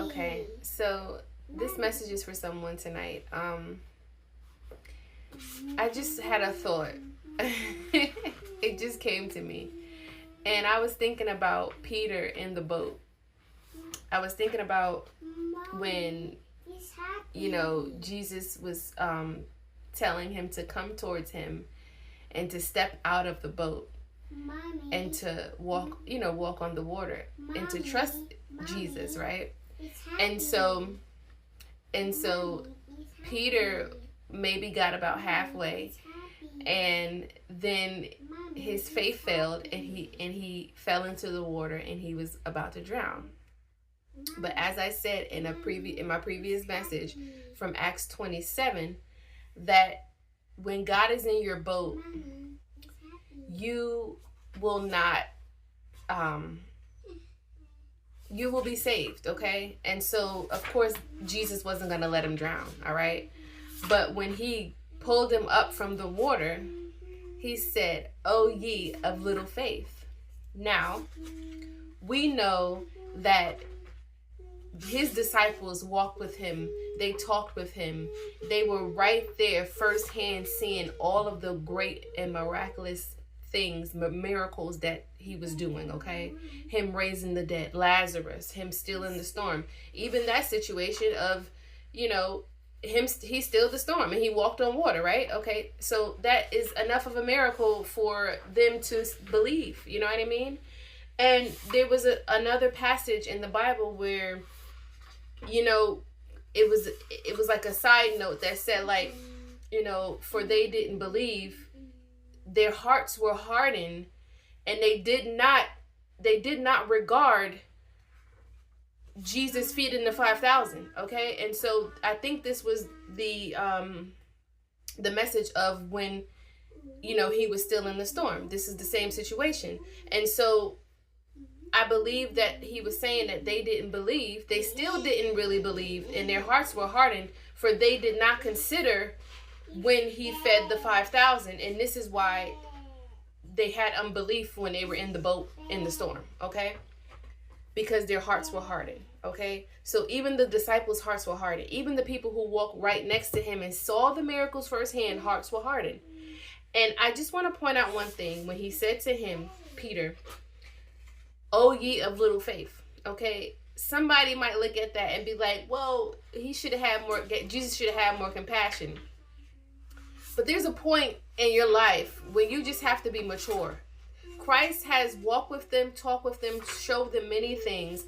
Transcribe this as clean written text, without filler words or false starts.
Okay, so this message is for someone tonight. I just had a thought. It just came to me. And I was thinking about Peter in the boat. I was thinking about when, Jesus was telling him to come towards him and to step out of the boat and to walk on the water and to trust Jesus, right? And so Peter maybe got about halfway, and then his faith failed, and he fell into the water, and he was about to drown. But as I said in my previous message from Acts 27, that when God is in your boat, you will not you will be saved, okay? And so, of course, Jesus wasn't going to let him drown, all right? But when he pulled him up from the water, he said, "O ye of little faith." Now, we know that his disciples walked with him. They talked with him. They were right there firsthand seeing all of the great and miraculous things, miracles that he was doing, okay? Him raising the dead, Lazarus, him stilling the storm. Even that situation of, he stilled the storm and he walked on water, right? Okay, so that is enough of a miracle for them to believe, you know what I mean? And there was another passage in the Bible where, it was like a side note that said, like, for they didn't believe, their hearts were hardened, and they did not regard Jesus feeding the 5,000. Okay, and so I think this was the message of when he was still in the storm. This is the same situation, and so I believe that he was saying that they didn't believe. They still didn't really believe, and their hearts were hardened, for they did not consider when he fed the 5,000. And this is why they had unbelief when they were in the boat in the storm, okay? Because their hearts were hardened, okay? So even the disciples' hearts were hardened. Even the people who walked right next to him and saw the miracles firsthand, hearts were hardened. And I just want to point out one thing. When he said to him, Peter, "O ye of little faith," okay? Somebody might look at that and be like, well, Jesus should have had more compassion. But there's a point in your life when you just have to be mature. Christ has walked with them, talked with them, showed them many things.